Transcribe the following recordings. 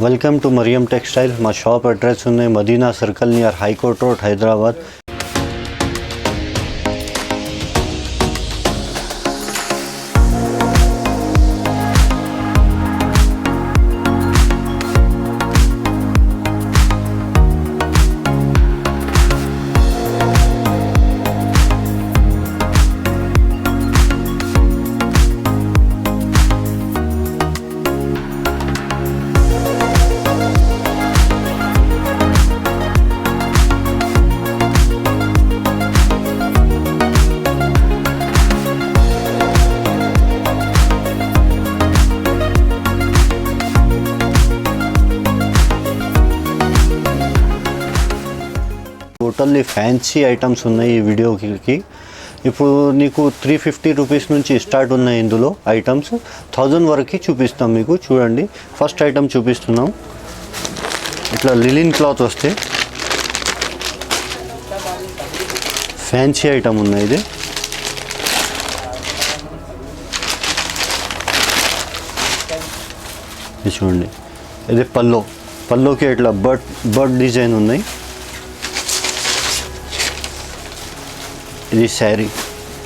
Welcome to Mariam textile. మా shop address ఉన్నాయి Madina circle near high court road, Hyderabad. Totally fancy items ఉన్నాయి ఈ వీడియోకి. ఇప్పుడు నీకు 350 రూపీస్ నుంచి స్టార్ట్ ఉన్నాయి ఇందులో ఐటమ్స్. 1000 వరకు చూపిస్తాం మీకు. చూడండి, ఫస్ట్ ఐటమ్ చూపిస్తున్నాం. ఇట్లా లిలిన్ క్లాత్ వస్తే ఫ్యాన్సీ ఐటమ్ ఉన్నాయి. ఇది చూడండి, ఇది పల్లోకి ఇట్లా బర్డ్ డిజైన్ ఉన్నాయి. ఇది శారీ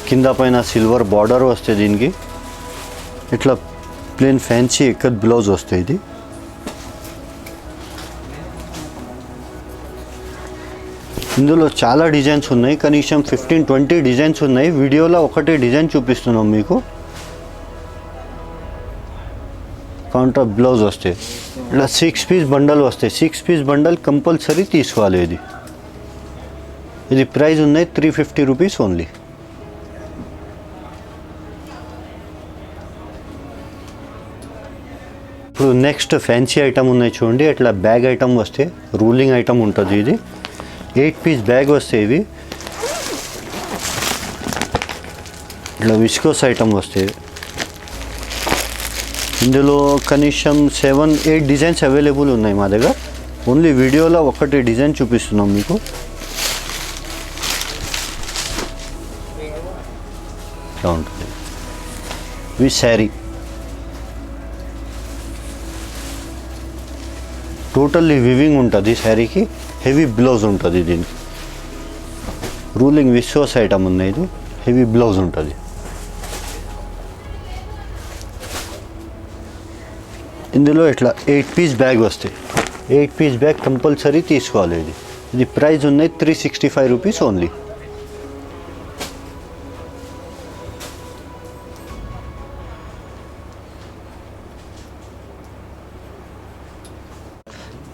కింద పైన సిల్వర్ బార్డర్ వస్తుంది. దీనికి ఇట్లా ప్లేన్ ఫ్యాన్సీ ఎక్కత్ బ్లౌజ్ వస్తుంది. ఇది ఇందులో చాలా డిజైన్స్ ఉన్నాయి, కనీసం 15-20 డిజైన్స్ ఉన్నాయి. వీడియోలో ఒకటే డిజైన్ చూపిస్తున్నాం మీకు. కాంట్రా బ్లౌజ్ వస్తాయి. ఇట్లా 6 పీస్ బండల్ వస్తాయి. 6 పీస్ బండల్ కంపల్సరీ తీసుకోవాలి. ఇది ప్రైస్ ఉన్నాయి 350 రూపీస్ ఓన్లీ. ఇప్పుడు నెక్స్ట్ ఫ్యాన్సీ ఐటమ్ ఉన్నాయి చూడండి. ఇట్లా బ్యాగ్ ఐటమ్ వస్తే రూలింగ్ ఐటమ్ ఉంటుంది. ఇది 8 పీస్ బ్యాగ్ వస్తాయి. ఇవి ఇట్లా విస్కోస్ ఐటమ్ వస్తాయి. ఇందులో కనీసం 7-8 డిజైన్స్ అవైలబుల్ ఉన్నాయి మా దగ్గర. ఓన్లీ వీడియోలో ఒకటి డిజైన్ చూపిస్తున్నాం మీకు. ఉంటుంది ఈ శారీ టోటల్లీ వివింగ్ ఉంటుంది. శారీకి హెవీ బ్లౌజ్ ఉంటుంది. దీనికి రూలింగ్ విశ్వాస్ ఐటమ్ ఉన్నాయి. ఇది హెవీ బ్లౌజ్ ఉంటుంది. ఇందులో ఇట్లా 8 పీస్ బ్యాగ్ వస్తాయి. 8 పీస్ బ్యాగ్ కంపల్సరీ తీసుకోవాలి. ఇది ప్రైస్ ఉన్నాయి 365 రూపీస్ ఓన్లీ.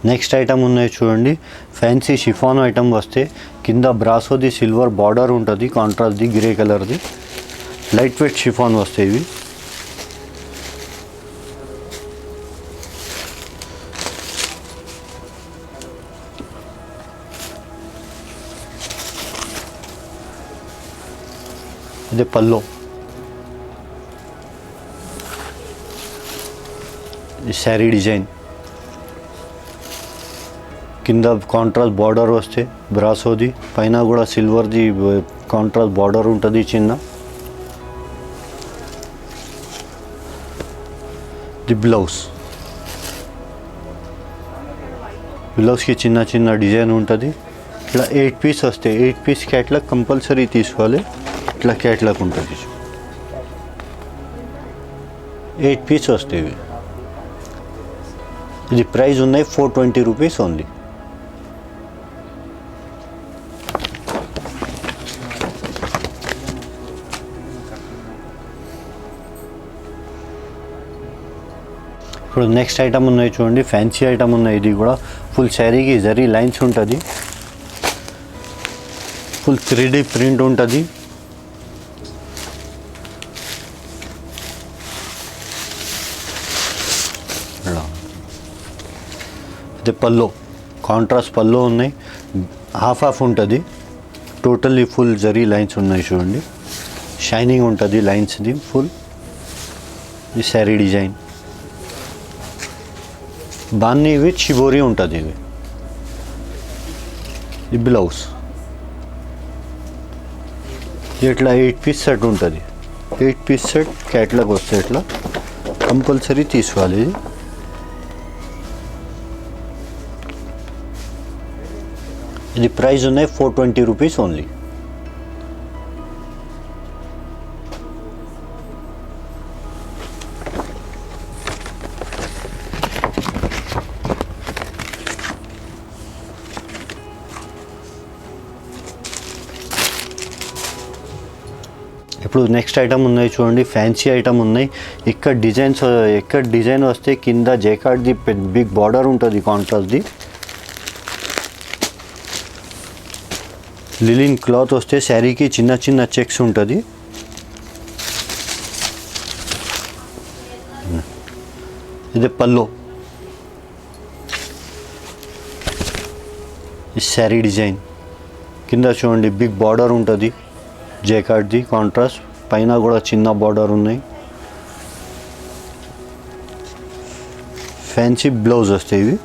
నెక్స్ట్ ఐటమ్ ఉన్నాయి చూడండి. ఫ్యాన్సీ షిఫాన్ ఐటమ్ వస్తే కింద బ్రాసోది సిల్వర్ బార్డర్ ఉంటుంది. కాంట్రాస్ట్ది గ్రే కలర్ది లైట్ వెయిట్ షిఫాన్ వస్తాయి. ఇవి ఇది పల్లో. ఇది శారీ డిజైన్ కింద కాంట్రాస్ట్ బార్డర్ వస్తే బ్రాసోది, పైన కూడా సిల్వర్ది కాంట్రాస్ట్ బార్డర్ ఉంటుంది చిన్న. ది బ్లౌజ్కి చిన్న డిజైన్ ఉంటుంది. ఇట్లా 8 పీస్ వస్తాయి. 8 పీస్ క్యాట్లాగ్ కంపల్సరీ తీసుకోవాలి. ఇట్లా క్యాట్లాగ్ ఉంటుంది. 8 పీస్ వస్తాయి. ఇది ప్రైస్ ఉన్నాయి 420 రూపీస్ ఓన్లీ. ఇప్పుడు నెక్స్ట్ ఐటమ్ ఉన్నాయి చూడండి. ఫ్యాన్సీ ఐటమ్ ఉన్నాయి. ఇది కూడా ఫుల్ శారీకి జరీ లైన్స్ ఉంటుంది. ఫుల్ 3D ప్రింట్ ఉంటుంది. ఇది పల్లో, కాంట్రాస్ట్ పల్లో ఉన్నాయి. హాఫ్ ఉంటుంది. టోటల్లీ ఫుల్ జరీ లైన్స్ ఉన్నాయి చూడండి. షైనింగ్ ఉంటుంది లైన్స్ది ఫుల్. ఈ శారీ డిజైన్ బాన్నీ విత్ షిబోరి ఉంటుంది. ఇది బ్లౌజ్. ఇట్లా 8 పీస్ సెట్ ఉంటుంది. 8 పీస్ సెట్ క్యాట్లాగ్ వస్తే ఇట్లా కంపల్సరీ తీసుకోవాలి. ఇది ప్రైస్ ఉన్నాయి 420 రూపీస్ ఓన్లీ. ఇప్పుడు నెక్స్ట్ ఐటమ్ ఉన్నాయి చూడండి, ఫ్యాన్సీ ఐటమ్ ఉన్నాయి. ఇక్కడ డిజైన్ వస్తే కింద జైకార్డ్ది బిగ్ బార్డర్ ఉంటుంది కాంట్రాస్ట్ది. లిలిన్ క్లాత్ వస్తే శారీకి చిన్న చిన్న చెక్స్ ఉంటుంది. ఇది పల్లో, ఈ శారీ డిజైన్ కింద చూడండి బిగ్ బార్డర్ ఉంటుంది జైకార్డ్ది కాంట్రాస్ట్, పైన కూడా చిన్న బార్డర్ ఉన్నాయి. ఫ్యాన్సీ బ్లౌజ్ వస్తాయి ఇవి.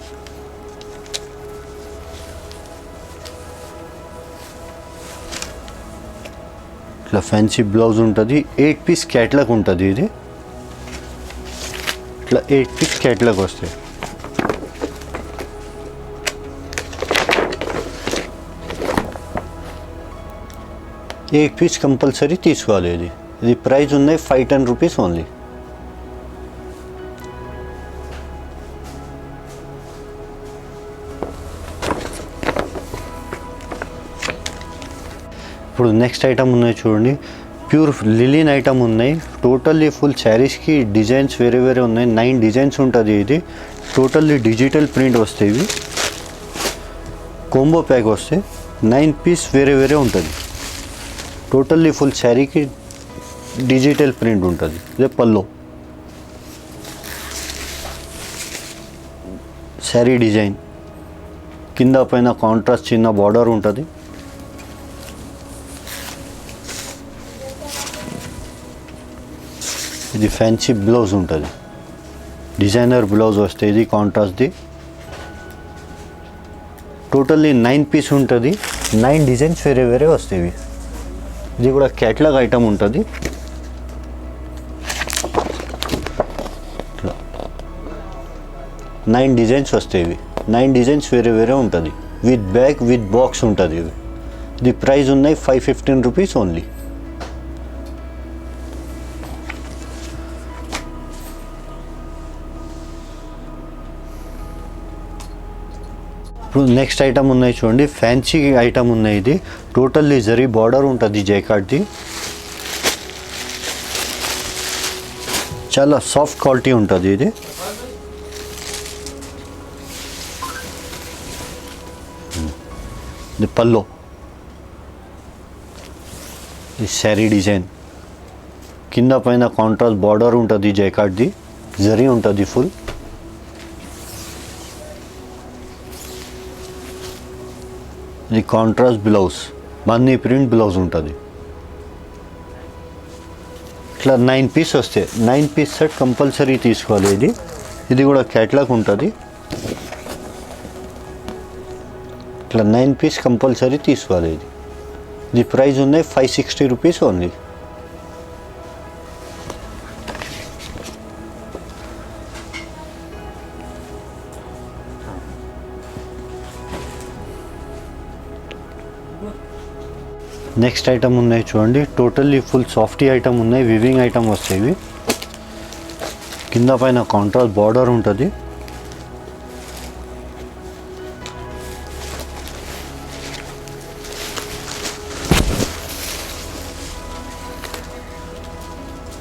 ఇట్లా ఫ్యాన్సీ బ్లౌజ్ ఉంటుంది. 8 పీస్ క్యాట్లాగ్ ఉంటుంది ఇది. ఇట్లా 8 పీస్ క్యాట్లాగ్ వస్తాయి. एक पीस कंपल्सरी తీసుకోవాలి. ఇది ప్రైస్ ఉన్నాయి 510 రూపీస్ ఓన్లీ. ఇప్పుడు నెక్స్ట్ ఐటమ్ ఉన్నాయి చూడండి, ప్యూర్ లిలిన్ ఐటమ్ ఉన్నాయి. టోటల్లీ ఫుల్ శారీస్కి డిజైన్స్ వేరే వేరే ఉన్నాయి. 9 డిజైన్స్ ఉంటుంది. ఇది టోటల్లీ డిజిటల్ ప్రింట్ వస్తాయి. ఇవి కాంబో ప్యాక్ వస్తే 9 పీస్ వేరే వేరే ఉంటుంది. టోటల్లీ ఫుల్ శారీకి డిజిటల్ ప్రింట్ ఉంటుంది. ఇదే పల్లో, శారీ డిజైన్ కింద పైన కాంట్రాస్ట్ చిన్న బార్డర్ ఉంటుంది. ఇది ఫ్యాన్సీ బ్లౌజ్ ఉంటుంది, డిజైనర్ బ్లౌజ్ వస్తే ఇది కాంట్రాస్ట్ది. టోటల్లీ 9 పీస్ ఉంటుంది. 9 డిజైన్స్ వేరే వేరే వస్తాయి. ఇది కూడా క్యాట్లాగ్ ఐటమ్ ఉంటుంది. 9 డిజైన్స్ వస్తాయి. 9 డిజైన్స్ వేరే వేరే ఉంటుంది. విత్ బ్యాగ్ విత్ బాక్స్ ఉంటుంది. ఇది ప్రైస్ ఉన్నాయి 515 రూపీస్ ఓన్లీ. ఇప్పుడు నెక్స్ట్ ఐటమ్ ఉన్నాయి చూడండి, ఫ్యాన్సీ ఐటమ్ ఉన్నాయి. ఇది టోటల్లీ జరీ బార్డర్ ఉంటుంది జైకార్డ్ది. చాలా సాఫ్ట్ క్వాలిటీ ఉంటుంది. ఇది పల్లో, ఈ శారీ డిజైన్ కింద పైన కాంట్రాస్ట్ బార్డర్ ఉంటుంది జైకార్డ్ది. జరీ ఉంటుంది ఫుల్. ఇది contrast blouse, Bunny print blouse ఉంటుంది. ఇట్లా 9 పీస్ వస్తే 9 పీస్ సెట్ కంపల్సరీ తీసుకోవాలి. ఇది కూడా క్యాట్లాగ్ ఉంటుంది. ఇట్లా 9 పీస్ కంపల్సరీ తీసుకోవాలి. ఇది ప్రైస్ ఉన్నాయి 560 రూపీస్ ఓన్లీ. నెక్స్ట్ ఐటమ్ ఉన్నాయి చూడండి, టోటల్లీ ఫుల్ సాఫ్టీ ఐటమ్ ఉన్నాయి. వివింగ్ ఐటమ్ వస్తాయి. ఇవి కింద పైన కాంట్రాస్ట్ బార్డర్ ఉంటుంది.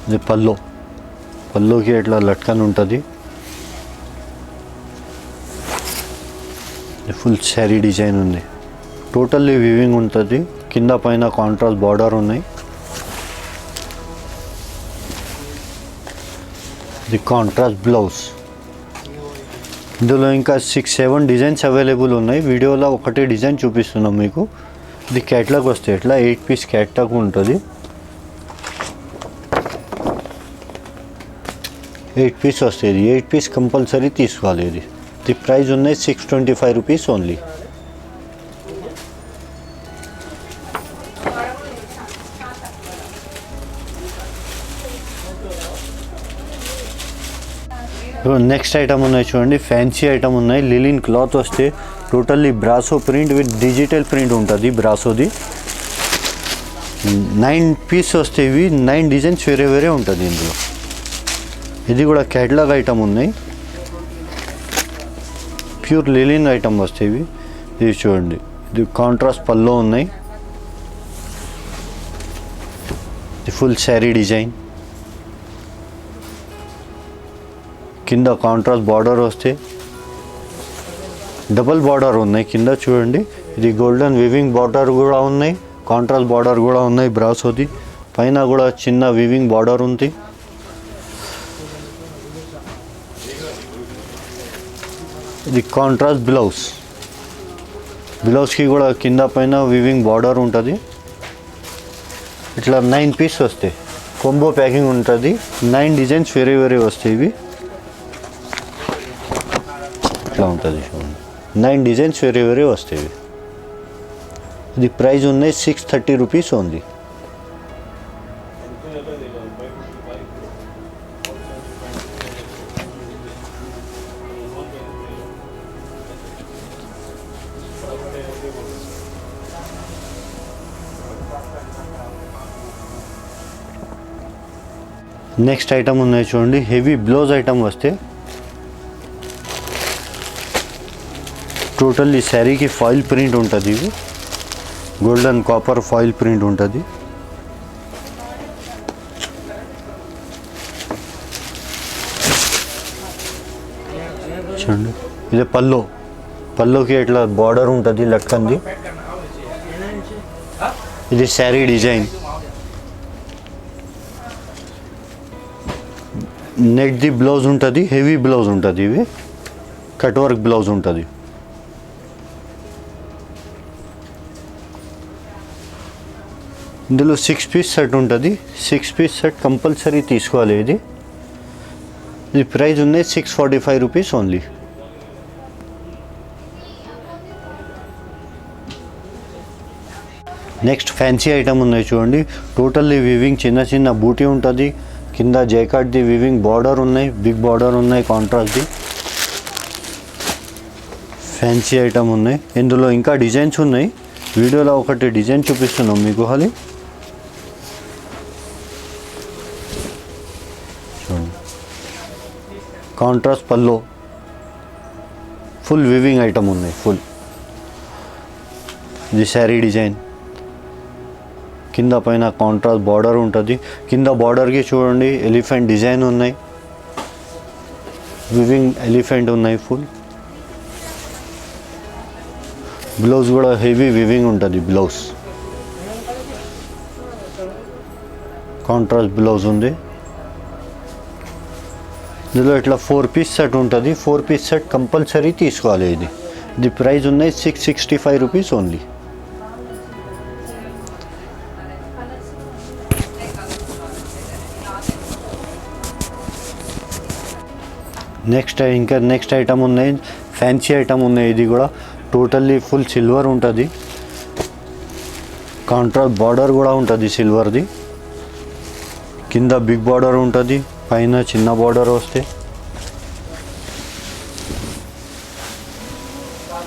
ఇది పల్లోకి ఇట్లా లట్కన్ ఉంటుంది. ఫుల్ శారీ డిజైన్ ఉంది. టోటల్లీ వివింగ్ ఉంటుంది. కింద పైన కాంట్రాస్ట్ బార్డర్ ఉన్నాయి. ఇది కాంట్రాస్ట్ బ్లౌజ్. ఇందులో ఇంకా 6-7 డిజైన్స్ అవైలబుల్ ఉన్నాయి. వీడియోలో ఒకటే డిజైన్ చూపిస్తున్నాం మీకు. ఇది క్యాట్లాగ్ వస్తే ఇట్లా 8 పీస్ క్యాట్లాగ్ ఉంటుంది. 8 పీస్ వస్తుంది. 8 పీస్ కంపల్సరీ తీసుకోవాలి. ఇది ప్రైస్ ఉన్నాయి 625 రూపీస్ ఓన్లీ. నెక్స్ట్ ఐటమ్ ఉన్నాయి చూడండి, ఫ్యాన్సీ ఐటమ్ ఉన్నాయి. లిలిన్ క్లాత్ వస్తే totally brasso print with digital print ఉంటుంది బ్రాసోది. 9 పీస్ వస్తాయి ఇవి. 9 డిజైన్స్ వేరే వేరే ఉంటుంది ఇందులో. ఇది కూడా క్యాటలాగ్ ఐటమ్ ఉన్నాయి. ప్యూర్ లిలిన్ ఐటమ్ వస్తాయి ఇవి. ఇది చూడండి, ఇది కాంట్రాస్ట్ పల్లో ఉన్నాయి. ఇది ఫుల్ శారీ డిజైన్, కింద కాంట్రాస్ట్ బార్డర్ వస్తే డబల్ బార్డర్ ఉన్నాయి కింద చూడండి. ఇది గోల్డెన్ వివింగ్ బార్డర్ కూడా ఉన్నాయి, కాంట్రాస్ట్ బార్డర్ కూడా ఉన్నాయి బ్రాసోది. పైన కూడా చిన్న వివింగ్ బార్డర్ ఉంది. ఇది కాంట్రాస్ట్ బ్లౌజ్కి కూడా కింద పైన వివింగ్ బార్డర్ ఉంటుంది. ఇట్లా 9 పీస్ వస్తాయి, కొంబో ప్యాకింగ్ ఉంటుంది. 9 డిజైన్స్ వేరే వేరే వస్తాయి ఇవి. ఇట్లా ఉంటుంది చూడండి, 9 డిజైన్స్ వేరే వేరే వస్తాయి. ఇది ప్రైస్ ఉన్నాయి 630 రూపీస్ ఓన్లీ. నెక్స్ట్ ఐటమ్ ఉన్నాయి చూడండి, హెవీ బ్లౌజ్ ఐటమ్ వస్తే టోటల్ ఈ శారీకి ఫాయిల్ ప్రింట్ ఉంటుంది. ఇది గోల్డెన్ కాపర్ ఫాయిల్ ప్రింట్ ఉంటుంది. చూడండి, ఇది పల్లోకి ఇట్లా బార్డర్ ఉంటుంది లట్కంది. ఇది sari design, net the blouse ఉంటుంది, హెవీ బ్లౌజ్ ఉంటుంది. ఇవి కట్ వర్క్ బ్లౌజ్ ఉంటుంది. ఇందులో 6 పీస్ సెట్ ఉంటుంది. 6 పీస్ సెట్ కంపల్సరీ తీసుకోవాలి. ఇది ప్రైస్ ఉన్నాయి 645 rupees only. Next fancy item ఉన్నాయి చూడండి, టోటల్లీ వివింగ్ చిన్న చిన్న బూటీ ఉంటుంది. కింద జైకాట్ది వివింగ్ బార్డర్ ఉన్నాయి, బిగ్ బార్డర్ ఉన్నాయి కాంట్రాస్ట్ది. ఫ్యాన్సీ ఐటమ్ ఉన్నాయి. ఇందులో ఇంకా డిజైన్స్ ఉన్నాయి. వీడియోలో ఒకటి డిజైన్ చూపిస్తున్నాం మీకు. హాలి కాంట్రాస్ట్ పల్లో, ఫుల్ వివింగ్ ఐటమ్ ఉన్నాయి ఫుల్. ఇది శారీ డిజైన్, కింద పైన కాంట్రాస్ట్ బార్డర్ ఉంటుంది. కింద బార్డర్కి చూడండి ఎలిఫెంట్ డిజైన్ ఉన్నాయి, వివింగ్ ఎలిఫెంట్ ఉన్నాయి ఫుల్. బ్లౌజ్ కూడా హెవీ వివింగ్ ఉంటుంది. బ్లౌజ్ కాంట్రాస్ట్ బ్లౌజ్ ఉంది. ఇందులో ఇట్లా 4 పీస్ సెట్ ఉంటుంది. 4 పీస్ సెట్ కంపల్సరీ తీసుకోవాలి. ఇది ప్రైస్ ఉన్నాయి 665 రూపీస్ ఓన్లీ. నెక్స్ట్ ఐటమ్ ఉన్నాయి, ఫ్యాన్సీ ఐటమ్ ఉన్నాయి. ఇది కూడా టోటల్లీ ఫుల్ సిల్వర్ ఉంటుంది. కాంట్రాస్ట్ బార్డర్ కూడా ఉంటుంది సిల్వర్ది. కింద బిగ్ బార్డర్ ఉంటుంది, పైన చిన్న బార్డర్ వస్తే.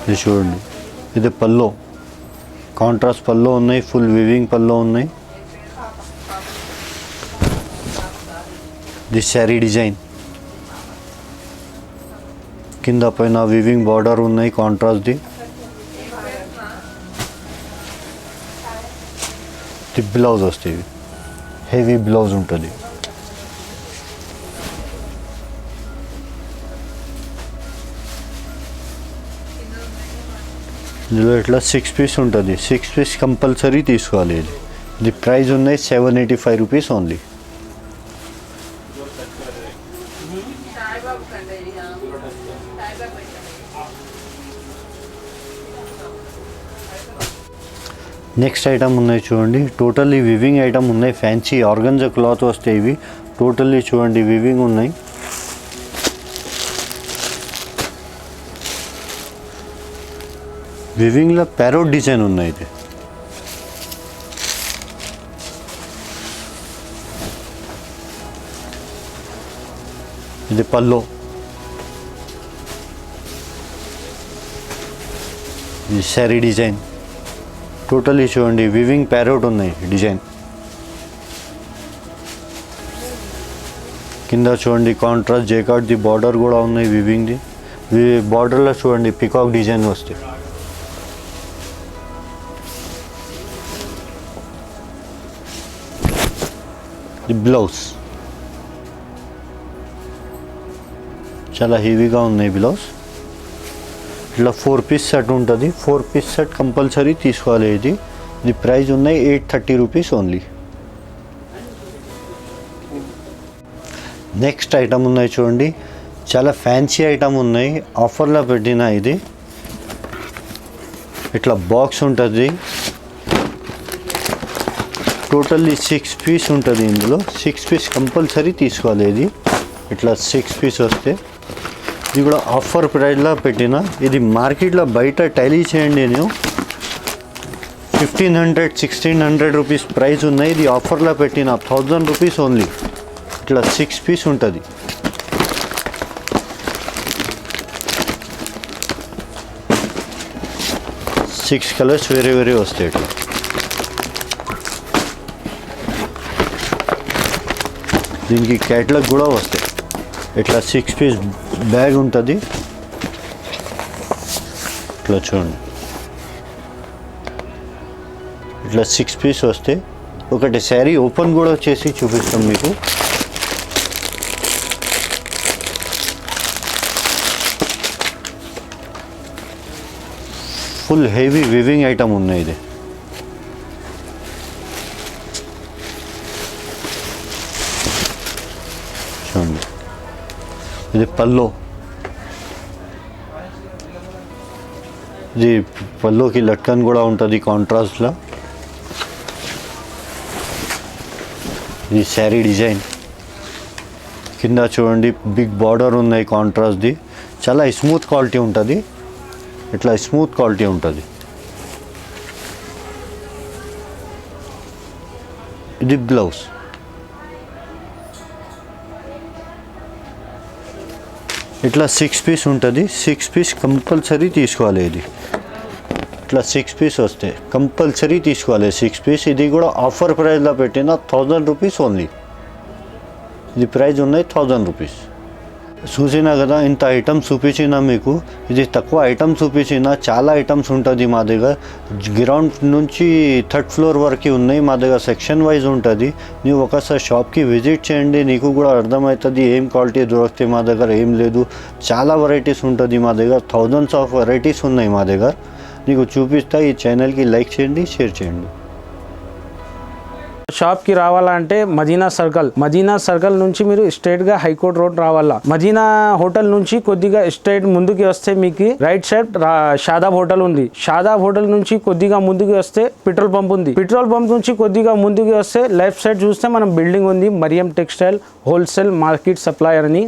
ఇది చూడండి, ఇది పల్లో, కాంట్రాస్ట్ పల్లో ఉన్నాయి, ఫుల్ వివింగ్ పల్లో ఉన్నాయి. ఇది శారీ డిజైన్, కింద పైన వివింగ్ బార్డర్ ఉన్నాయి కాంట్రాస్ట్ది. ఇది బ్లౌజ్ వస్తుంది, హెవీ బ్లౌజ్ ఉంటుంది. ఇందులో ఇట్లా 6 పీస్ ఉంటుంది. 6 పీస్ కంపల్సరీ తీసుకోవాలి. ఇది ప్రైస్ ఉన్నాయి 785 రూపీస్ ఓన్లీ. నెక్స్ట్ ఐటమ్ ఉన్నాయి చూడండి, టోటల్లీ వివింగ్ ఐటమ్ ఉన్నాయి. ఫ్యాన్సీ ఆర్గంజా క్లాత్ వస్తాయి ఇవి. టోటల్లీ చూడండి వివింగ్ ఉన్నాయి. వివింగ్లో ప్యారోట్ డిజైన్ ఉన్నాయి. ఇది పల్లో, ఇది శారీ డిజైన్ టోటల్లీ చూడండి వివింగ్ ప్యారోట్ ఉన్నాయి డిజైన్. కింద చూడండి కాంట్రాస్ట్ జేకార్డ్ది బార్డర్ కూడా ఉన్నాయి వివింగ్ది. బార్డర్లో చూడండి పికాక్ డిజైన్ వస్తాయి. ది బ్లౌజ్ చాలా హెవీగా ఉన్నాయి బ్లౌజ్. ఇట్లా 4 పీస్ సెట్ ఉంటుంది. 4 పీస్ సెట్ కంపల్సరీ తీసుకోవాలి. ఇది ప్రైస్ ఉన్నాయి 830 రూపీస్ ఓన్లీ. నెక్స్ట్ ఐటమ్ ఉన్నాయి చూడండి, చాలా ఫ్యాన్సీ ఐటమ్ ఉన్నాయి ఆఫర్లో పెట్టిన. ఇది ఇట్లా బాక్స్ ఉంటుంది. టోటల్లీ 6 పీస్ ఉంటుంది. ఇందులో 6 పీస్ కంపల్సరీ తీసుకోవాలి. ఇది ఇట్లా 6 పీస్ వస్తే ఇది కూడా ఆఫర్ ప్రైస్లో పెట్టిన. ఇది మార్కెట్లో బయట టైలీ చేయండి నేను 1500-1600 రూపీస్ ప్రైస్ ఉన్నాయి. ఇది ఆఫర్లో పెట్టిన 1000 రూపీస్ ఓన్లీ. ఇట్లా 6 పీస్ ఉంటుంది. సిక్స్ కలర్స్ వేరే వేరే వస్తాయి. ఇట్లా దీనికి క్యాట్లాగ్ కూడా వస్తాయి. ఇట్లా 6 పీస్ బ్యాగ్ ఉంటుంది. ఇట్లా చూడండి ఇట్లా 6 పీస్ వస్తే ఒకటి శారీ ఓపెన్ కూడా చేసి చూపిస్తాం మీకు. ఫుల్ హెవీ వివింగ్ ఐటమ్ ఉన్నాయి. ఇది చూడండి ఇది పల్లో. ఇది పల్లోకి లట్కన్ కూడా ఉంటుంది కాంట్రాస్ట్లో. ఇది శారీ డిజైన్ కింద చూడండి బిగ్ బార్డర్ ఉన్నాయి కాంట్రాస్ట్ది. చాలా స్మూత్ క్వాలిటీ ఉంటుంది. ఇట్లా స్మూత్ క్వాలిటీ ఉంటుంది. ఇది బ్లౌజ్. ఇట్లా 6 పీస్ ఉంటుంది. 6 పీస్ కంపల్సరీ తీసుకోవాలి. ఇది ఇట్లా 6 పీస్ వస్తే కంపల్సరీ తీసుకోవాలి 6 పీస్. ఇది కూడా ఆఫర్ ప్రైస్లో పెట్టిన 1000 రూపీస్ ఓన్లీ. ఇది ప్రైస్ ఉన్నాయి 1000 రూపీస్. చూసినా కదా ఇంత ఐటమ్స్ చూపించిన మీకు. ఇది తక్కువ ఐటమ్స్ చూపించిన చాలా ఐటమ్స్ ఉంటుంది మా దగ్గర. గ్రౌండ్ నుంచి 3rd ఫ్లోర్ వరకు ఉన్నాయి మా దగ్గర. సెక్షన్ వైజ్ ఉంటుంది. ನೀವು ఒకసారి షాప్కి విజిట్ చేయండి, నీకు కూడా అర్థమవుతుంది ఏం క్వాలిటీ దొరుకుతాయి మా దగ్గర ఏం లేదు. చాలా వెరైటీస్ ఉంటుంది మా దగ్గర. థౌజండ్స్ ఆఫ్ వెరైటీస్ ఉన్నాయి మా దగ్గర. నీకు చూపిస్తా. ఈ ఛానల్కి లైక్ చేయండి, షేర్ చేయండి. షాప్కి రావాలంటే మదీనా సర్కిల్ నుంచి మీరు స్ట్రైట్గా హైకోర్ట్ రోడ్ రావాలా. మదీనా హోటల్ నుంచి కొద్దిగా స్ట్రైట్ ముందుకి వస్తే మీకు రైట్ సైడ్ షాదాబ్ హోటల్ ఉంది. షాదాబ్ హోటల్ నుంచి కొద్దిగా ముందుకు వస్తే పెట్రోల్ పంప్ ఉంది. పెట్రోల్ పంప్ నుంచి కొద్దిగా ముందుకు వస్తే లెఫ్ట్ సైడ్ చూస్తే మనం బిల్డింగ్ ఉంది, Mariam textile wholesale market supplier అని.